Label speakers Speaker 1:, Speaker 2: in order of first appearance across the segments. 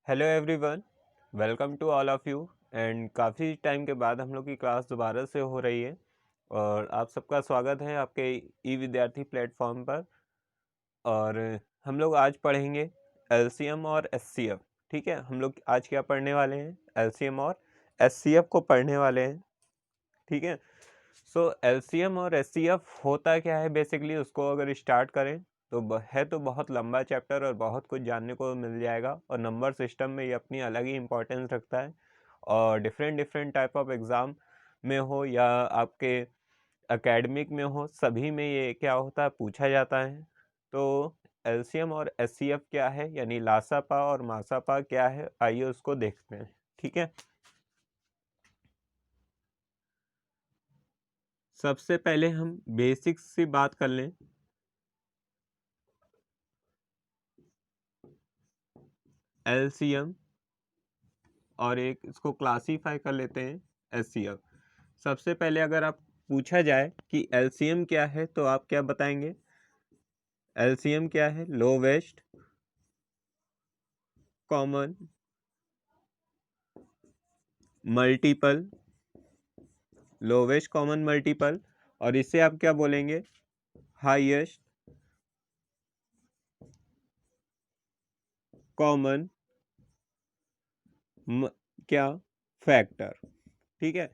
Speaker 1: Hello everyone, welcome to all of you. And काफ़ी time के बाद हम लोग की क्लास दोबारा से हो रही है और आप सबका स्वागत है आपके ई विद्यार्थी प्लेटफॉर्म पर। और हम लोग आज पढ़ेंगे एलसीएम और एचसीएफ। ठीक है, हम लोग आज क्या पढ़ने वाले हैं? एलसीएम और एचसीएफ को पढ़ने वाले हैं। ठीक है, सो एलसीएम और एचसीएफ होता क्या है बेसिकली, उसको अगर स्टार्ट करें तो है तो बहुत लंबा चैप्टर और बहुत कुछ जानने को मिल जाएगा। और नंबर सिस्टम में ये अपनी अलग ही इम्पोर्टेंस रखता है और different different type of exam में हो या आपके एकेडमिक में हो, सभी में ये क्या होता है, पूछा जाता है। तो एलसीएम और एचसीएफ क्या है, यानी लासापा और मासापा क्या है, आइए उसको देखते हैं। ठीक है, सबसे पहले हम बेसिक्स से बात कर लें। एलसीएम और एक इसको क्लासीफाई कर लेते हैं एचसीएफ। सबसे पहले अगर आप पूछा जाए कि एलसीएम क्या है तो आप क्या बताएंगे? एलसीएम क्या है? Lowest common multiple, lowest common multiple. और इससे आप क्या बोलेंगे? हाईएस्ट कॉमन क्या फैक्टर। ठीक है,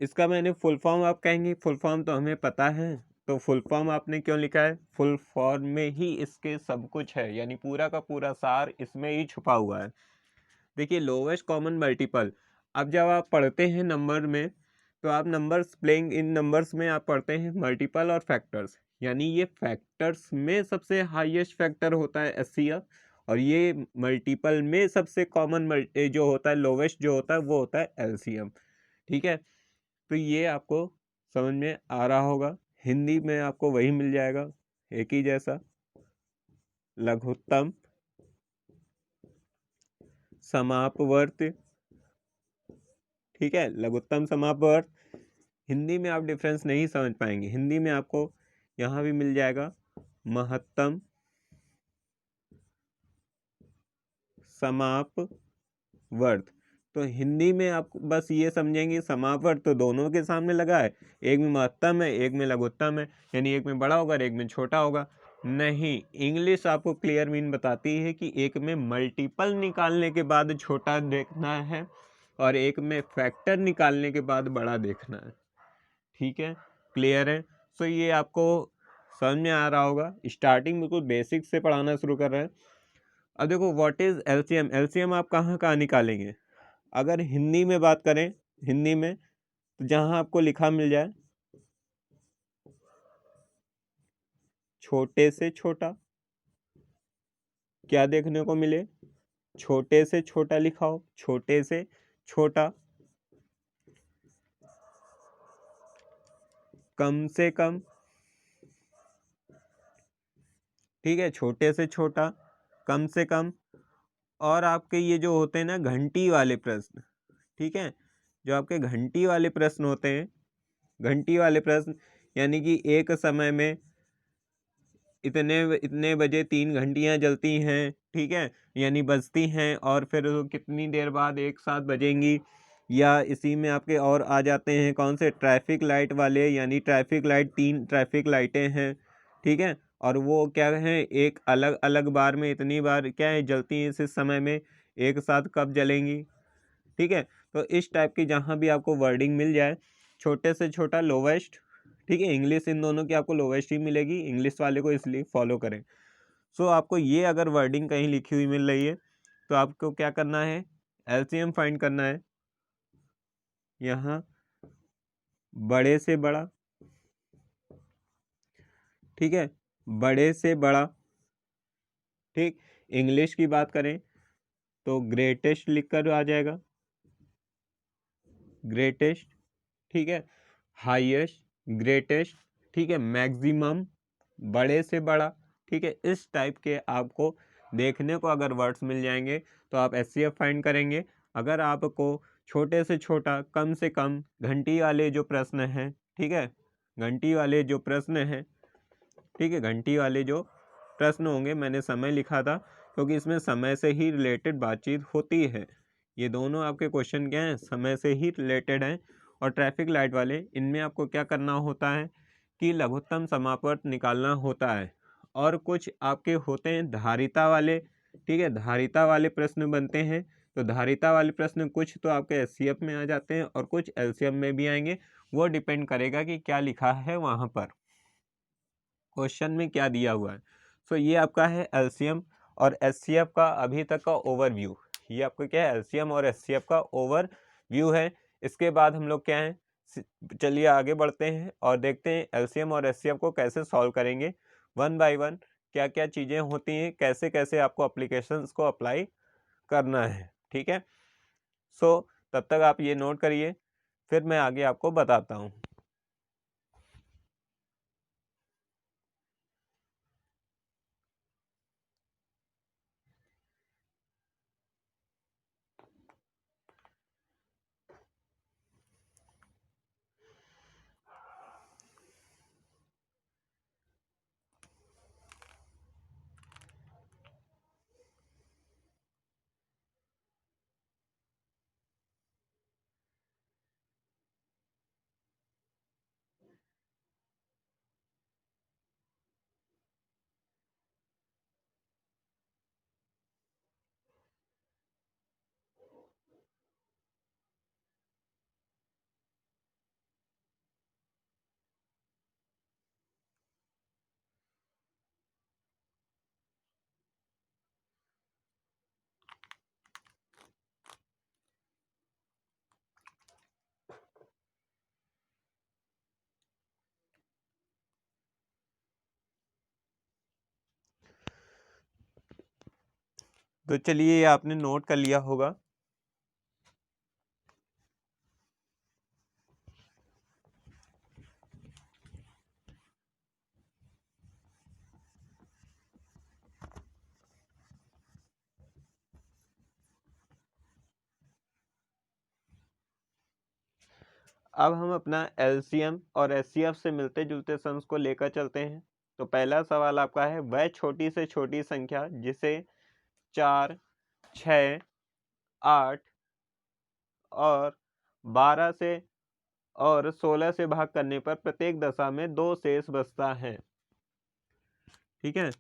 Speaker 1: इसका मैंने फुल फॉर्म आप कहेंगे, फुल फॉर्म तो हमें पता है, तो फुल फॉर्म आपने क्यों लिखा है? फुल फॉर्म में ही इसके सब कुछ है, यानी पूरा का पूरा सार इसमें ही छुपा हुआ है। देखिए, लोवेस्ट कॉमन मल्टीपल, अब जब आप पढ़ते हैं नंबर में तो आप नंबर्स प्लेइंग इन नंबर्स में आप पढ़ते हैं मल्टीपल और फैक्टर्स, यानी ये फैक्टर्स में सबसे हाईएस्ट फैक्टर होता है एचसीएफ और ये मल्टीपल में सबसे कॉमन जो होता है, लोवेस्ट जो होता है, वो होता है एलसीएम। ठीक है, तो ये आपको समझ में आ रहा होगा। हिंदी में आपको वही मिल जाएगा, एक ही जैसा, लघुत्तम समापवर्ती। ठीक है, लघुत्तम समापवर्त। हिंदी में आप डिफरेंस नहीं समझ पाएंगे, हिंदी में आपको यहाँ भी मिल जाएगा महत्तम समापवर्त। तो हिंदी में आप बस ये समझेंगे समापवर्त तो दोनों के सामने लगा है, एक में महत्तम है एक में लघुत्तम है, यानी एक में बड़ा होगा और एक में छोटा होगा। नहीं, इंग्लिश आपको क्लियर मीन बताती है कि एक में मल्टीपल निकालने के बाद छोटा देखना है और एक में फैक्टर निकालने के बाद बड़ा देखना है। ठीक है, क्लियर है? सो ये आपको समझ में आ रहा होगा। स्टार्टिंग बिल्कुल बेसिक से पढ़ाना शुरू कर रहे हैं। अब देखो, व्हाट इज एलसीएम। एलसीएम आप कहाँ कहाँ निकालेंगे? अगर हिंदी में बात करें, हिंदी में तो जहाँ आपको लिखा मिल जाए छोटे से छोटा, क्या देखने को मिले? छोटे से छोटा लिखा हो, छोटे से छोटा, कम से कम। ठीक है, छोटे से छोटा, कम से कम। और आपके ये जो होते हैं ना घंटी वाले प्रश्न, ठीक है, जो आपके घंटी वाले प्रश्न होते हैं, घंटी वाले प्रश्न यानी कि एक समय में इतने इतने बजे 3 घंटियां जलती हैं, ठीक है, यानी बजती हैं और फिर कितनी देर बाद एक साथ बजेंगी। या इसी में आपके और आ जाते हैं कौन से? ट्रैफिक लाइट वाले, यानी ट्रैफिक लाइट 3 ट्रैफिक लाइटें हैं, ठीक है, और वो क्या है, एक अलग अलग बार में इतनी बार क्या है जलती हैं, इस समय में एक साथ कब जलेंगी। ठीक है, तो इस टाइप की जहाँ भी आपको वर्डिंग मिल जाए, छोटे से छोटा लोवेस्ट, ठीक है, इंग्लिश इन दोनों की आपको लोवेस्ट ही मिलेगी, इंग्लिश वाले को इसलिए फॉलो करें। सो आपको ये अगर वर्डिंग कहीं लिखी हुई मिल रही है तो आपको क्या करना है? एलसीएम फाइंड करना है। यहाँ बड़े से बड़ा, ठीक है, बड़े से बड़ा। ठीक, इंग्लिश की बात करें तो ग्रेटेस्ट लिखकर आ जाएगा, ग्रेटेस्ट, ठीक है, हाईएस्ट, ग्रेटेस्ट, ठीक है, मैक्सिमम, बड़े से बड़ा। ठीक है, इस टाइप के आपको देखने को अगर वर्ड्स मिल जाएंगे तो आप एचसीएफ फाइंड करेंगे। अगर आपको छोटे से छोटा, कम से कम, घंटी वाले जो प्रश्न हैं, ठीक है, घंटी वाले जो प्रश्न हैं, ठीक है, घंटी वाले जो प्रश्न होंगे, मैंने समय लिखा था क्योंकि इसमें समय से ही रिलेटेड बातचीत होती है। ये दोनों आपके क्वेश्चन क्या हैं, समय से ही रिलेटेड हैं। और ट्रैफिक लाइट वाले, इनमें आपको क्या करना होता है कि लघुत्तम समापवर्त निकालना होता है। और कुछ आपके होते हैं धारिता वाले, ठीक है, धारिता वाले प्रश्न बनते हैं। तो धारिता वाले प्रश्न कुछ तो आपके एचसीएफ में आ जाते हैं और कुछ एलसीएम में भी आएंगे। वो डिपेंड करेगा कि क्या लिखा है वहाँ पर, क्वेश्चन में क्या दिया हुआ है। सो ये आपका है एलसीएम और एचसीएफ का अभी तक का ओवरव्यू। ये आपका क्या है, एलसीएम और एचसीएफ का ओवरव्यू है। इसके बाद हम लोग क्या है, चलिए आगे बढ़ते हैं और देखते हैं एलसीएम और एचसीएफ को कैसे सॉल्व करेंगे वन बाय वन। क्या क्या चीज़ें होती हैं, कैसे कैसे आपको एप्लीकेशंस को अप्लाई करना है, ठीक है। सो तब तक आप ये नोट करिए, फिर मैं आगे आपको बताता हूँ। तो चलिए ये आपने नोट कर लिया होगा। अब हम अपना एलसीएम और एचसीएफ से मिलते जुलते सम्स को लेकर चलते हैं। तो पहला सवाल आपका है, वह छोटी से छोटी संख्या जिसे 4, 6, 8 और 12 से और 16 से भाग करने पर प्रत्येक दशा में 2 शेष बचता है, ठीक है।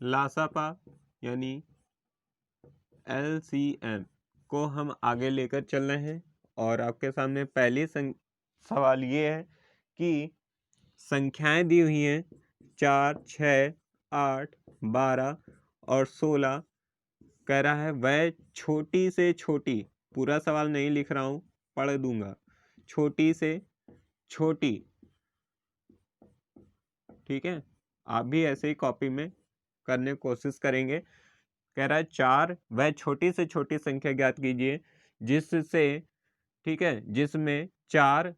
Speaker 1: लासापा यानी एलसीएम को हम आगे लेकर चल रहे हैं। और आपके सामने पहली सवाल ये है कि संख्याएं दी हुई हैं 4, 6, 8, 12 और 16। कह रहा है वह छोटी से छोटी, पूरा सवाल नहीं लिख रहा हूँ, पढ़ दूंगा, छोटी से छोटी, ठीक है। आप भी ऐसे ही कॉपी में करने की कोशिश करेंगे। कह रहा है 4, वह छोटी से छोटी संख्या ज्ञात कीजिए जिससे, ठीक है, जिसमें 4,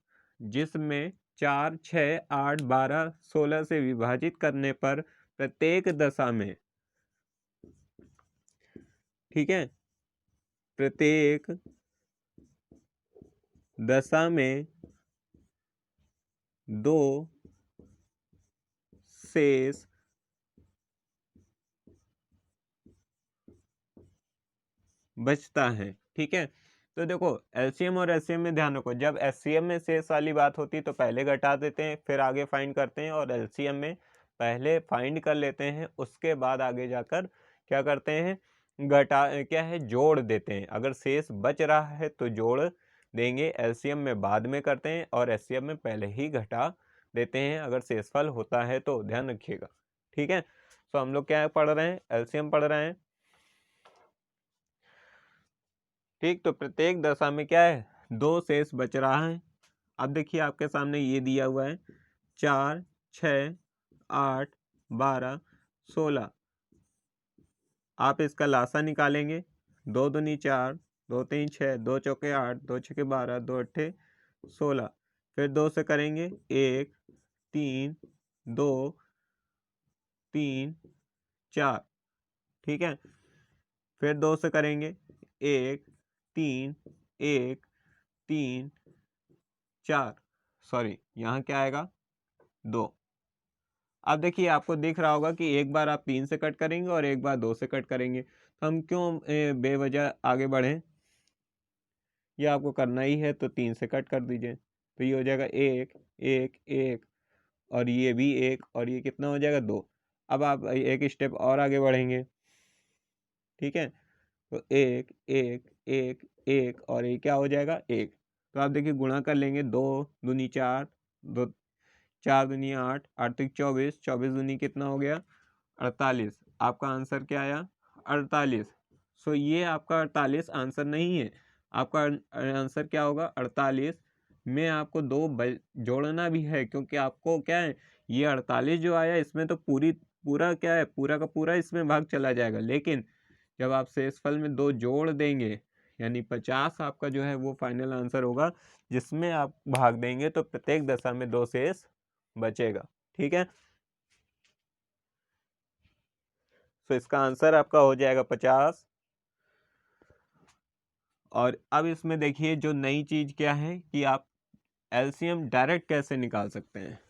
Speaker 1: 6, 8, 12, 16 से विभाजित करने पर प्रत्येक दशा में, ठीक है, प्रत्येक दशा में 2 शेष बचता है, ठीक है। तो देखो एलसीएम और एचसीएम में ध्यान रखो, जब एचसीएम में शेष वाली बात होती तो पहले घटा देते हैं फिर आगे फाइंड करते हैं, और एलसीएम में पहले फाइंड कर लेते हैं उसके बाद आगे जाकर क्या करते हैं, क्या है, जोड़ देते हैं। अगर शेष बच रहा है तो जोड़ देंगे, एलसीएम में बाद में करते हैं और एचसीएम में पहले ही घटा देते हैं अगर शेषफल होता है तो, ध्यान रखिएगा, ठीक है। तो हम लोग क्या पढ़ रहे हैं, एलसीएम पढ़ रहे हैं, ठीक। तो प्रत्येक दशा में क्या है, 2 शेष बच रहा है। अब देखिए आपके सामने ये दिया हुआ है 4, 6, 8, 12, 16। आप इसका लासा निकालेंगे, 2 दूनी 4, 2 3 6, 2 चौके 8, 2 छके 12, 2 अट्ठे 16। फिर 2 से करेंगे 1, 3, 2, 3, 4, ठीक है। फिर 2 से करेंगे 1, 3, 1, 3, 4, सॉरी यहाँ क्या आएगा 2। अब देखिए आपको दिख रहा होगा कि एक बार आप 3 से कट करेंगे और एक बार 2 से कट करेंगे, तो हम क्यों बेवजह आगे बढ़ें। ये आपको करना ही है तो 3 से कट कर दीजिए, तो ये हो जाएगा 1 1 1 और ये भी 1 और ये कितना हो जाएगा 2। अब आप एक स्टेप और आगे बढ़ेंगे, ठीक है, तो 1 1 1 1 और ये क्या हो जाएगा 1। तो आप देखिए गुणा कर लेंगे, 2 दूनी 4, 2 4 दूनी 8, 8 तिक 24, 24 दूनी कितना हो गया 48। आपका आंसर क्या आया 48। सो ये आपका 48 आंसर नहीं है, आपका आंसर क्या होगा 48 में आपको 2 जोड़ना भी है, क्योंकि आपको क्या है ये 48 जो आया इसमें तो पूरा क्या है पूरा का पूरा इसमें भाग चला जाएगा, लेकिन जब आप शेषफल में 2 जोड़ देंगे यानी 50 आपका जो है वो फाइनल आंसर होगा, जिसमें आप भाग देंगे तो प्रत्येक दशा में 2 शेष बचेगा। ठीक है, तो इसका आंसर आपका हो जाएगा 50। और अब इसमें देखिए जो नई चीज क्या है कि आप एलसीएम डायरेक्ट कैसे निकाल सकते हैं।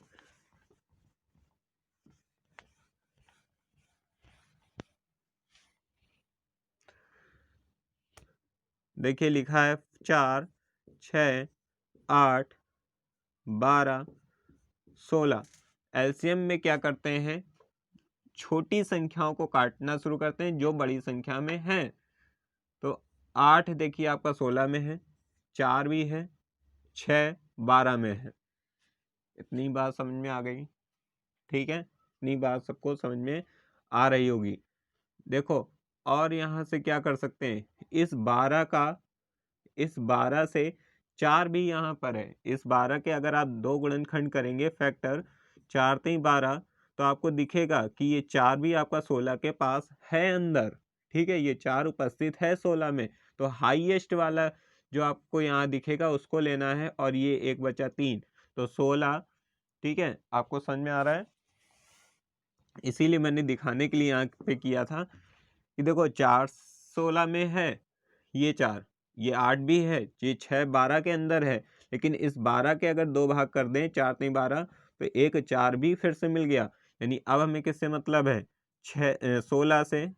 Speaker 1: देखिए लिखा है 4 6 8 12 16। एलसीएम में क्या करते हैं छोटी संख्याओं को काटना शुरू करते हैं जो बड़ी संख्या में है। तो 8 देखिए आपका 16 में है, 4 भी है, 6 12 में है। इतनी बात समझ में आ गई, ठीक है, इतनी बात सबको समझ में आ रही होगी। देखो और यहाँ से क्या कर सकते हैं, इस 12 से 4 भी यहाँ पर है, इस 12 के अगर आप 2 गुणनखंड करेंगे फैक्टर 4 3 12, तो आपको दिखेगा कि ये 4 भी आपका 16 के पास है अंदर। ठीक है, ये 4 उपस्थित है 16 में, तो हाईएस्ट वाला जो आपको यहाँ दिखेगा उसको लेना है, और ये 1 बचा 3 तो 16। ठीक है, आपको समझ में आ रहा है, इसीलिए मैंने दिखाने के लिए यहाँ पे किया था कि देखो 4 16 में है, ये 4 ये 8 भी है, ये 6 12 के अंदर है, लेकिन इस 12 के अगर 2 भाग कर दें 4 3 12 तो एक 4 भी फिर से मिल गया। यानी अब हमें किससे मतलब है 16 से,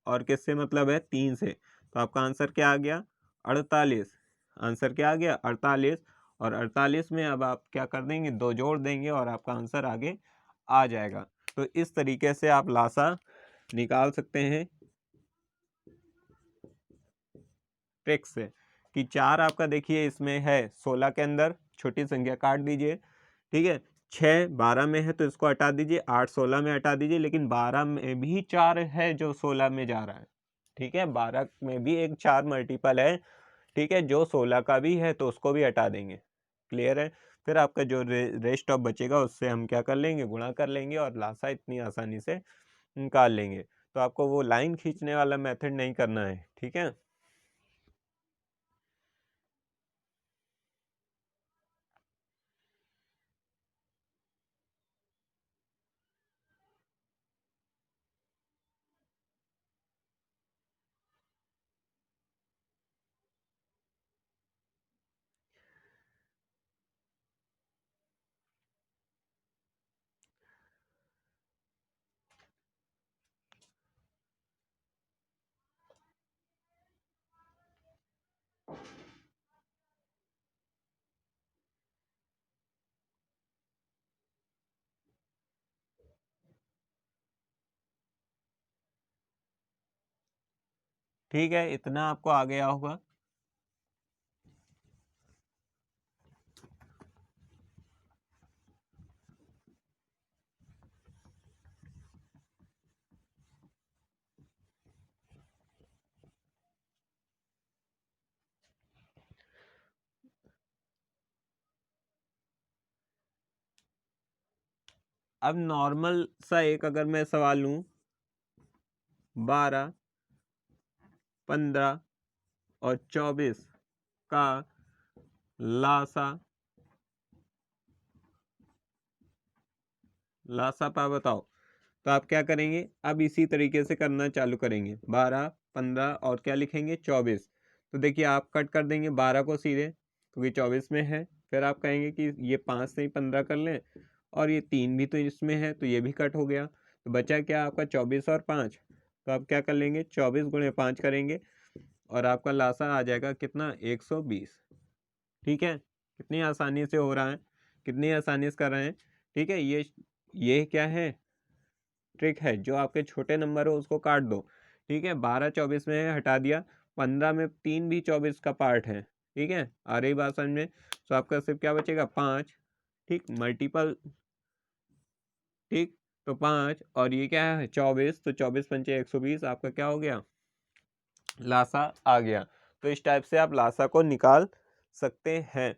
Speaker 1: और किससे मतलब है 3 से। तो आपका आंसर क्या आ गया 48। आंसर क्या आ गया 48, और 48 में अब आप क्या कर देंगे 2 जोड़ देंगे और आपका आंसर आगे आ जाएगा। तो इस तरीके से आप लासा निकाल सकते हैं ट्रिक से कि 4 आपका देखिए इसमें है 16 के अंदर, छोटी संख्या काट दीजिए। ठीक है, 6 12 में है तो इसको हटा दीजिए, 8 16 में हटा दीजिए, लेकिन 12 में भी 4 है जो 16 में जा रहा है। ठीक है, 12 में भी एक 4 मल्टीपल है, ठीक है, जो 16 का भी है तो उसको भी हटा देंगे। क्लियर है, फिर आपका जो रेस्ट ऑफ बचेगा उससे हम क्या कर लेंगे गुणा कर लेंगे और लासा इतनी आसानी से निकाल लेंगे। तो आपको वो लाइन खींचने वाला मेथड नहीं करना है। ठीक है, ठीक है, इतना आपको आ गया होगा। अब नॉर्मल सा एक अगर मैं सवाल लूं 12 15 और 24 का लासा पा बताओ, तो आप क्या करेंगे अब इसी तरीके से करना चालू करेंगे। 12 15 और क्या लिखेंगे 24। तो देखिए आप कट कर देंगे 12 को सीधे क्योंकि 24 में है, फिर आप कहेंगे कि ये 5 से ही 15 कर लें, और ये 3 भी तो इसमें है, तो ये भी कट हो गया, तो बचा क्या आपका 24 और 5। तो आप क्या कर लेंगे, 24 गुणे 5 करेंगे और आपका लासा आ जाएगा कितना, 120। ठीक है, कितनी आसानी से हो रहा है, कितनी आसानी से कर रहे हैं। ठीक है, ये क्या है, ट्रिक है। जो आपके छोटे नंबर हो उसको काट दो। ठीक है, 12 24 में हटा दिया, 15 में 3 भी 24 का पार्ट है। ठीक है, आ रही बात समझ में। तो आपका सिर्फ क्या बचेगा, 5। ठीक, मल्टीपल। ठीक, तो 5 और ये क्या है 24, तो 24 पंचे 120 आपका क्या हो गया, लासा आ गया। तो इस टाइप से आप लासा को निकाल सकते हैं।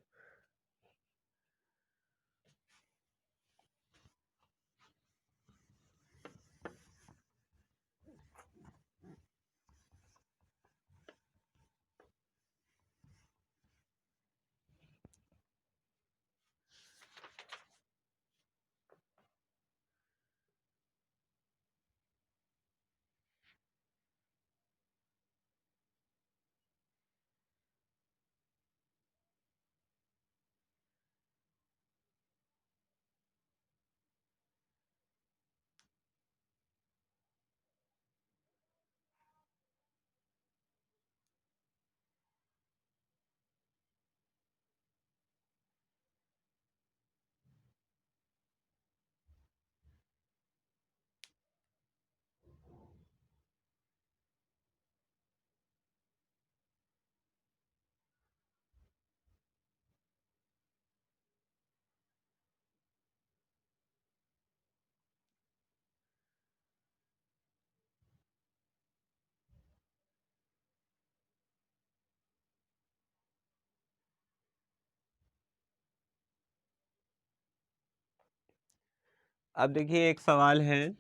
Speaker 1: अब देखिए एक सवाल है,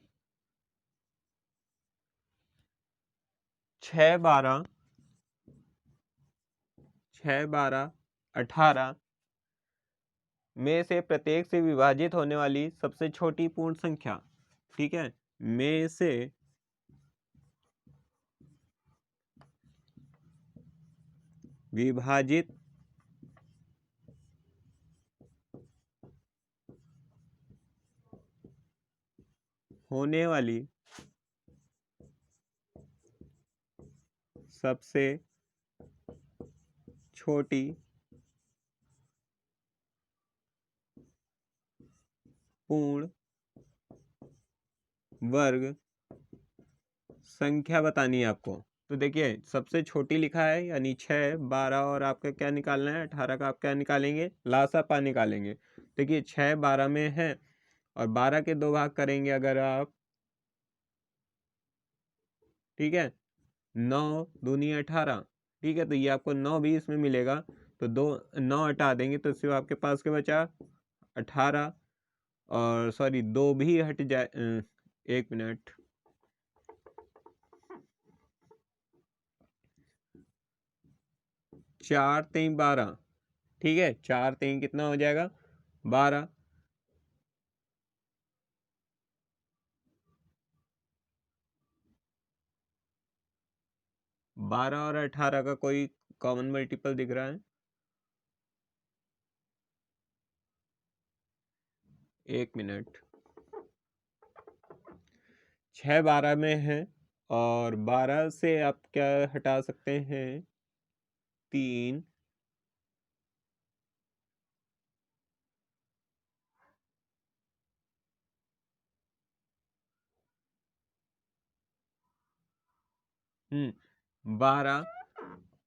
Speaker 1: 6 12 6 12 18 में से प्रत्येक से विभाजित होने वाली सबसे छोटी पूर्ण संख्या। ठीक है, में से विभाजित होने वाली सबसे छोटी पूर्ण वर्ग संख्या बतानी है आपको। तो देखिए सबसे छोटी लिखा है, यानी 6 12 और आपका क्या निकालना है, 18 का आप क्या निकालेंगे, लासापा निकालेंगे। देखिए 6 12 में है और 12 के 2 भाग करेंगे अगर आप। ठीक है, 9 दूनी 18। ठीक है, तो ये आपको 9 भी इसमें मिलेगा, तो 9 हटा देंगे तो सिर्फ आपके पास क्या बचा, 18। और सॉरी 2 भी हट जाए, 1 मिनट, 4 3 12। ठीक है, 4 3 कितना हो जाएगा, 12। 12 और 18 का कोई कॉमन मल्टीपल दिख रहा है, 1 मिनट। 6 12 में है और 12 से आप क्या हटा सकते हैं, 3। 12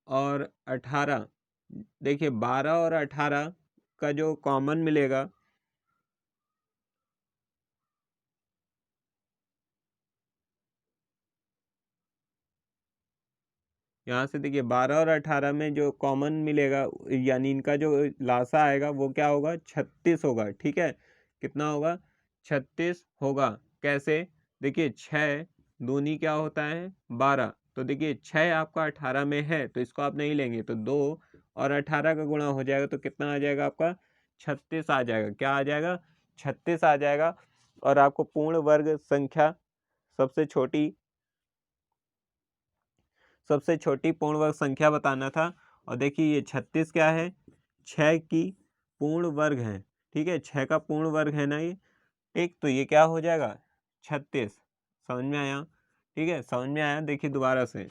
Speaker 1: और 18। देखिए 12 और 18 का जो कॉमन मिलेगा, यहाँ से देखिए 12 और 18 में जो कॉमन मिलेगा, यानी इनका जो लासा आएगा वो क्या होगा, 36 होगा। ठीक है, कितना होगा, 36 होगा। कैसे, देखिए 6 दूनी क्या होता है, 12। तो देखिए 6 आपका 18 में है तो इसको आप नहीं लेंगे, तो 2 और 18 का गुणा हो जाएगा तो कितना आ जाएगा आपका, 36 आ जाएगा। क्या आ जाएगा, 36 आ जाएगा। और आपको पूर्ण वर्ग संख्या सबसे छोटी पूर्ण वर्ग संख्या बताना था। और देखिए ये 36 क्या है, 6 की पूर्ण वर्ग है, ठीक है, 6 का पूर्ण वर्ग है ना ये, ठीक, तो ये क्या हो जाएगा 36। समझ में आया? ठीक है, समझ में आया? देखिए दोबारा से,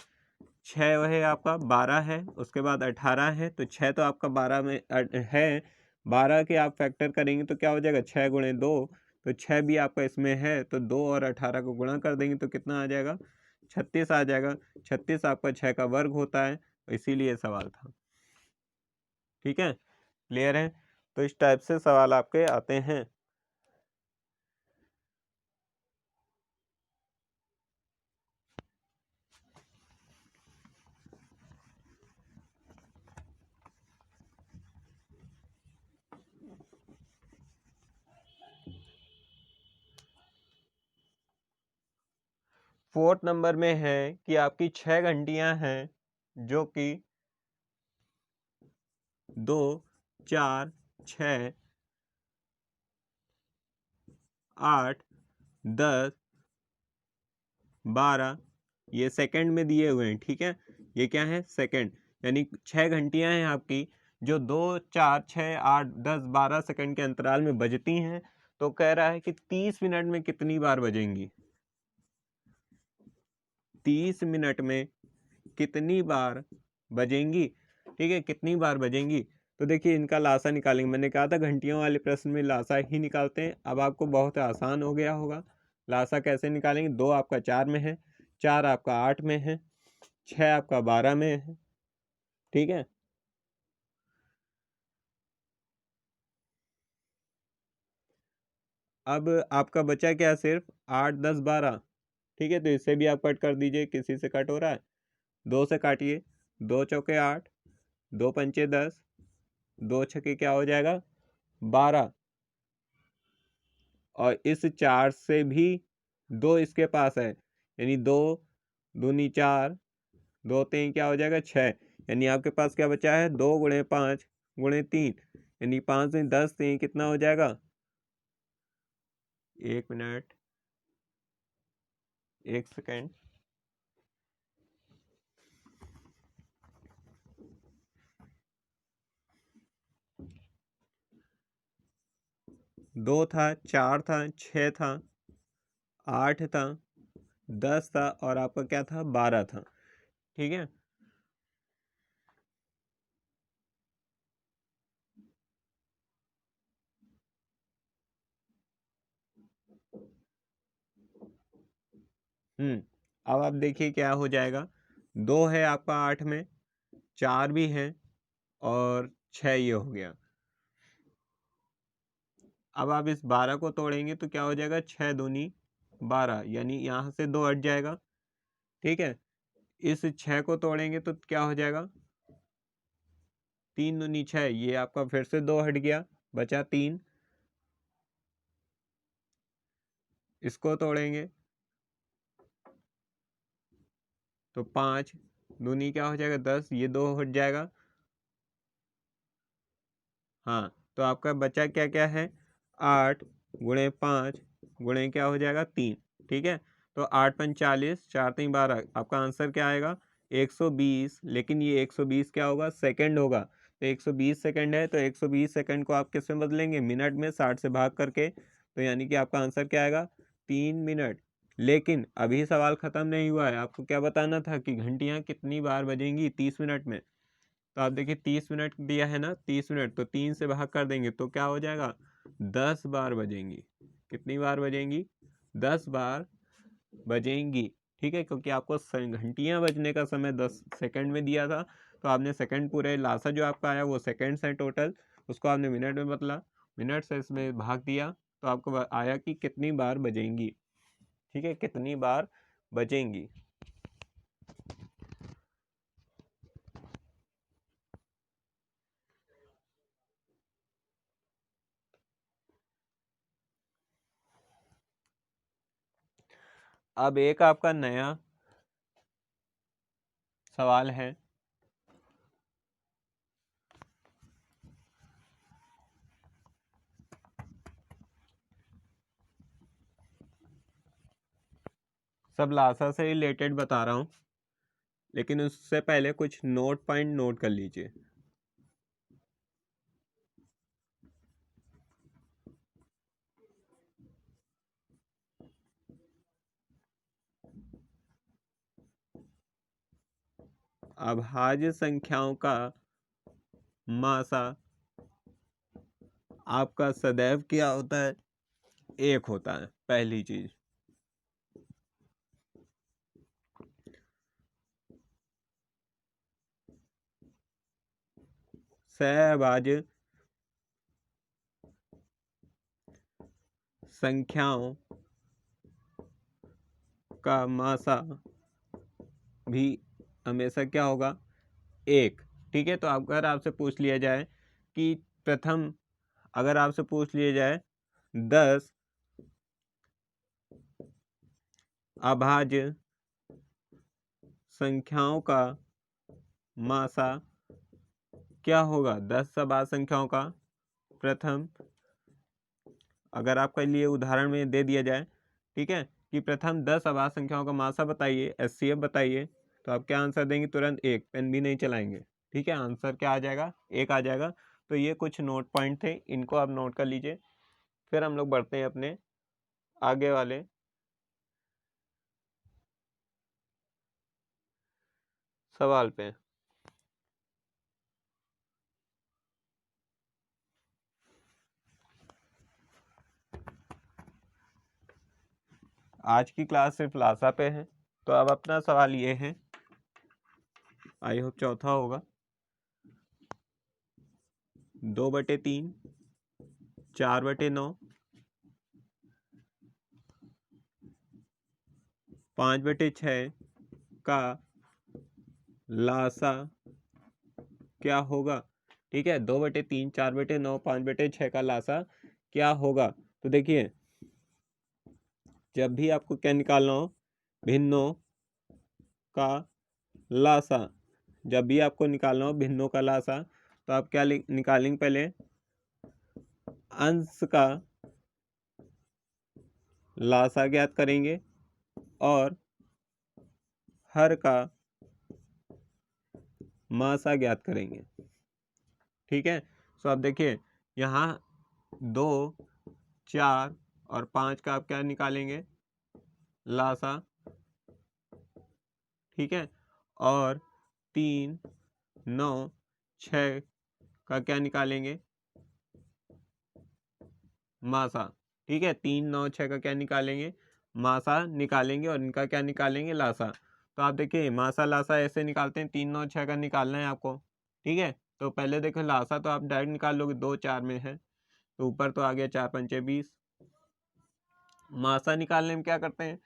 Speaker 1: 6 है आपका 12 है, उसके बाद 18 है, तो 6 तो आपका 12 में है, 12 के आप फैक्टर करेंगे तो क्या हो जाएगा 6 गुणे 2, तो 6 भी आपका इसमें है, तो 2 और 18 को गुणा कर देंगे तो कितना आ जाएगा 36 आ जाएगा। 36 आपका 6 का वर्ग होता है, इसीलिए सवाल था। ठीक है, क्लियर है? तो इस टाइप से सवाल आपके आते हैं। फोर्थ नंबर में है कि आपकी 6 घंटियां हैं, जो कि 2, 4, 6, 8, 10, 12 ये सेकंड में दिए हुए हैं। ठीक है, ये क्या है सेकंड, यानी 6 घंटियां हैं आपकी जो 2, 4, 6, 8, 10, 12 सेकंड के अंतराल में बजती हैं। तो कह रहा है कि 30 मिनट में कितनी बार बजेंगी, 30 मिनट में कितनी बार बजेंगी। ठीक है, कितनी बार बजेंगी। तो देखिए इनका लासा निकालेंगे, मैंने कहा था घंटियों वाले प्रश्न में लासा ही निकालते हैं। अब आपको बहुत आसान हो गया होगा। लासा कैसे निकालेंगे, 2 आपका 4 में है, 4 आपका 8 में है, 6 आपका 12 में है। ठीक है, अब आपका बचा क्या, सिर्फ 8, 10, 12। ठीक है, तो इससे भी आप कट कर दीजिए, किसी से कट हो रहा है, 2 से काटिए, 2 चौके 8, 2 पंचे 10, 2 छक्के क्या हो जाएगा 12, और इस 4 से भी 2 इसके पास है, यानी 2 दूनी 4, 2 3 क्या हो जाएगा 6, यानी आपके पास क्या बचा है 2 गुणे 5 गुणे 3, यानी 5 से 10, 3 कितना हो जाएगा, 1 मिनट 1 सेकेंड, 2 था, 4 था, 6 था, 8 था, 10 था, और आपका क्या था 12 था। ठीक है, अब आप देखिए क्या हो जाएगा, 2 है आपका 8 में, 4 भी है, और 6 ये हो गया। अब आप इस 12 को तोड़ेंगे तो क्या हो जाएगा 6 दूनी 12, यानी यहाँ से 2 हट जाएगा। ठीक है, इस 6 को तोड़ेंगे तो क्या हो जाएगा 3 दूनी 6, ये आपका फिर से 2 हट गया, बचा 3। इसको तोड़ेंगे तो 5 दूनी क्या हो जाएगा 10, ये 2 हट जाएगा। हाँ, तो आपका बचा क्या क्या है 8 गुणे 5 गुणे क्या हो जाएगा 3। ठीक है, तो 8 पंच 40, 4 3 12, आपका आंसर क्या आएगा 120। लेकिन ये 120 क्या होगा सेकंड होगा, तो 120 सेकंड है, तो 120 सेकंड को आप किस में बदलेंगे मिनट में, 60 से भाग करके, तो यानी कि आपका आंसर क्या आएगा 3 मिनट। लेकिन अभी सवाल ख़त्म नहीं हुआ है, आपको क्या बताना था कि घंटियाँ कितनी बार बजेंगी 30 मिनट में। तो आप देखिए 30 मिनट दिया है ना, 30 मिनट तो 3 से भाग कर देंगे तो क्या हो जाएगा 10 बार बजेंगी। कितनी बार बजेंगी 10 बार बजेंगी। ठीक है, क्योंकि आपको घंटियां बजने का समय 10 सेकंड में दिया था, तो आपने सेकंड पूरे लासा जो आपका आया वो सेकंड्स है टोटल, उसको आपने मिनट में बदला, मिनट से इसमें भाग दिया, तो आपको आया कि कितनी बार बजेंगी। ठीक है, कितनी बार बजेंगी। अब एक आपका नया सवाल है, सब लासा से रिलेटेड बता रहा हूँ, लेकिन उससे पहले कुछ नोट पॉइंट नोट कर लीजिए। अभाज्य संख्याओं का मासा आपका सदैव क्या होता है? एक होता है। पहली चीज, सहअभाज्य संख्याओं का मासा भी हमेशा क्या होगा? एक। ठीक है, तो अगर आपसे पूछ लिया जाए कि प्रथम, अगर आपसे पूछ लिया जाए 10 अभाज्य संख्याओं का मासा क्या होगा? 10 अभाज्य संख्याओं का प्रथम, अगर आपके लिए उदाहरण में दे दिया जाए, ठीक है, कि प्रथम 10 अभाज्य संख्याओं का मासा बताइए, एचसीएफ बताइए, तो आप क्या आंसर देंगे? तुरंत एक, पेन भी नहीं चलाएंगे। ठीक है, आंसर क्या आ जाएगा? एक आ जाएगा। तो ये कुछ नोट पॉइंट थे, इनको आप नोट कर लीजिए। फिर हम लोग बढ़ते हैं अपने आगे वाले सवाल पे। आज की क्लास सिर्फ लासा पे है, तो अब अपना सवाल ये है, आई होप चौथा होगा। 2/3, 4/9, 5/6 का लासा क्या होगा? ठीक है, 2/3, 4/9, 5/6 का लासा क्या होगा? तो देखिए, जब भी आपको क्या निकालना हो, भिन्नों का लासा, जब भी आपको निकालना हो भिन्नों का लासा, तो आप क्या निकालेंगे? पहले अंश का लासा ज्ञात करेंगे और हर का मासा ज्ञात करेंगे। ठीक है, तो आप देखिए यहाँ 2, 4 और 5 का आप क्या निकालेंगे? लासा। ठीक है, और 3, 9, 6 का क्या निकालेंगे? मासा। ठीक है, 3, 9, 6 का क्या निकालेंगे? मासा निकालेंगे और इनका क्या निकालेंगे? लासा। तो आप देखिए मासा लासा ऐसे निकालते हैं, 3, 9, 6 का निकालना है आपको। ठीक है, तो पहले देखो लासा तो आप डायरेक्ट निकाल लोगे, 2, 4 में है, तो ऊपर तो आ गया 4 पंचे 20। मासा निकालने में क्या करते हैं?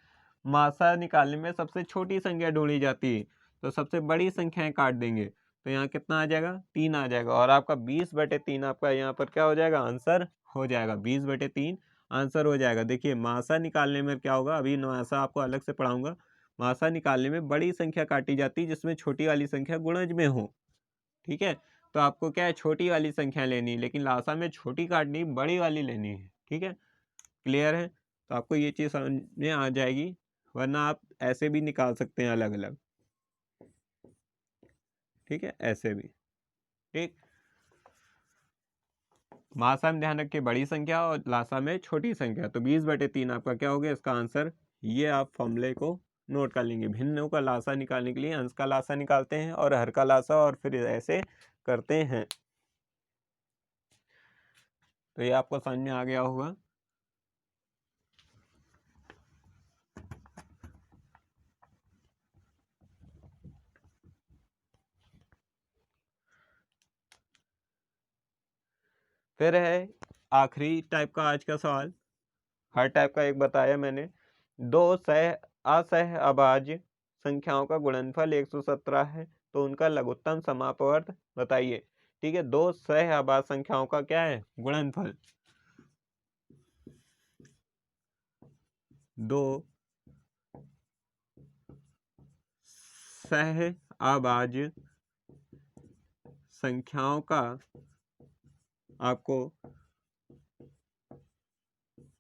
Speaker 1: मासा निकालने में सबसे छोटी संख्या ढूंढी जाती है, तो सबसे बड़ी संख्याएं काट देंगे, तो यहाँ कितना आ जाएगा? 3 आ जाएगा, और आपका 20/3 आपका यहाँ पर क्या हो जाएगा? आंसर हो जाएगा। 20/3 आंसर हो जाएगा। देखिए मासा निकालने में क्या होगा, अभी मासा आपको अलग से पढ़ाऊंगा। मासा निकालने में बड़ी संख्या काटी जाती है जिसमें छोटी वाली संख्या गुणज में हो। ठीक है, तो आपको क्या है? छोटी वाली संख्या लेनी है, लेकिन लासा में छोटी काटनी, बड़ी वाली लेनी है। ठीक है, क्लियर है? तो आपको ये चीज़ समझ में आ जाएगी, वरना आप ऐसे भी निकाल सकते हैं अलग अलग। ठीक है, ऐसे भी। ठीक, मासा में ध्यान रखिए बड़ी संख्या और लासा में छोटी संख्या। तो 20/3 आपका क्या हो गया इसका आंसर? ये आप फॉर्मूले को नोट कर लेंगे। भिन्नों का लासा निकालने के लिए अंश का लासा निकालते हैं और हर का लासा, और फिर ऐसे करते हैं। तो ये आपको समझ में आ गया होगा। फिर है आखिरी टाइप का आज का सवाल। हर टाइप का एक बताया मैंने। 2 असह अभाज्य संख्याओं का गुणनफल 117 है, तो उनका लघुत्तम समापवर्त बताइए। ठीक है, 2 सह अभाज्य संख्याओं का क्या है? गुणनफल। 2 सह अभाज्य संख्याओं का आपको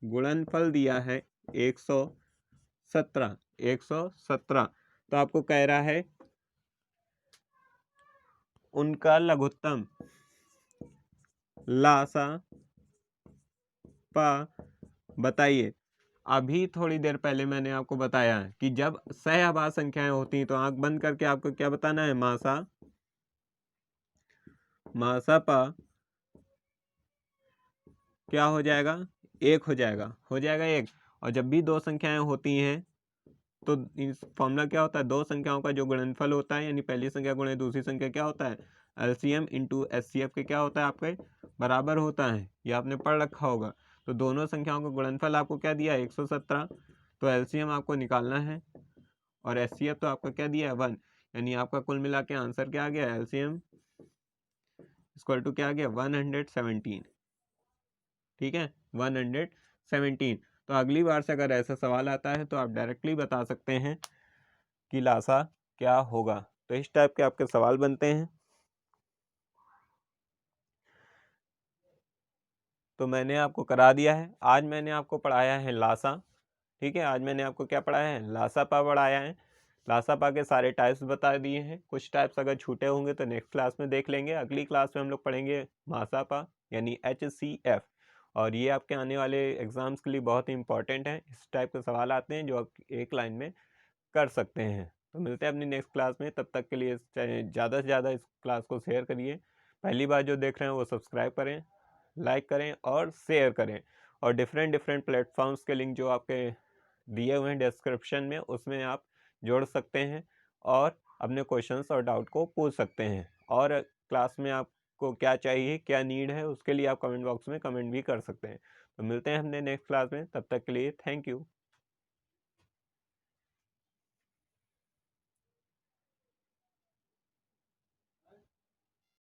Speaker 1: गुणनफल दिया है 117। 117, तो आपको कह रहा है उनका लघुत्तम लासा पा बताइए। अभी थोड़ी देर पहले मैंने आपको बताया कि जब सहअभाज्य संख्याएं होती हैं तो आंख बंद करके आपको क्या बताना है, मासापा क्या हो जाएगा, 1 हो जाएगा 1। और जब भी दो संख्याएं होती हैं तो इस फॉर्मूला क्या होता है, दो संख्याओं का जो गुणनफल होता है यानी पहली संख्या गुणे दूसरी संख्या क्या होता है, एलसीएम इंटू एचसीएफ के क्या होता है, आपके बराबर होता है। ये आपने पढ़ रखा होगा। तो दोनों संख्याओं का गुणनफल आपको क्या दिया है, 117। तो एलसीएम आपको निकालना है और एचसीएफ तो आपका क्या दिया है, 1। यानी आपका कुल मिला के आंसर क्या आ गया, एलसीएम इक्वल टू क्या आ गया, 117। ठीक है, 117। तो अगली बार से अगर ऐसा सवाल आता है तो आप डायरेक्टली बता सकते हैं कि लासा क्या होगा। तो इस टाइप के आपके सवाल बनते हैं। तो मैंने आपको करा दिया है, आज मैंने आपको पढ़ाया है लासा। ठीक है, आज मैंने आपको क्या पढ़ाया है, लासापा पढ़ाया है। लासापा के सारे टाइप्स बता दिए हैं। कुछ टाइप्स अगर छूटे होंगे तो नेक्स्ट क्लास में देख लेंगे। अगली क्लास में हम लोग पढ़ेंगे मासापा यानी HCF। और ये आपके आने वाले एग्जाम्स के लिए बहुत ही इंपॉर्टेंट है। इस टाइप के सवाल आते हैं जो आप एक लाइन में कर सकते हैं। तो मिलते हैं अपनी नेक्स्ट क्लास में। तब तक के लिए ज़्यादा से ज़्यादा इस क्लास को शेयर करिए। पहली बार जो देख रहे हैं वो सब्सक्राइब करें, लाइक करें और शेयर करें। और डिफरेंट प्लेटफॉर्म्स के लिंक जो आपके दिए हुए हैं डिस्क्रिप्शन में, उसमें आप जोड़ सकते हैं और अपने क्वेश्चंस और डाउट को पूछ सकते हैं। और क्लास में आपको क्या चाहिए, क्या नीड है, उसके लिए आप कमेंट बॉक्स में कमेंट भी कर सकते हैं। तो मिलते हैं हमने नेक्स्ट क्लास में। तब तक के लिए थैंक यू।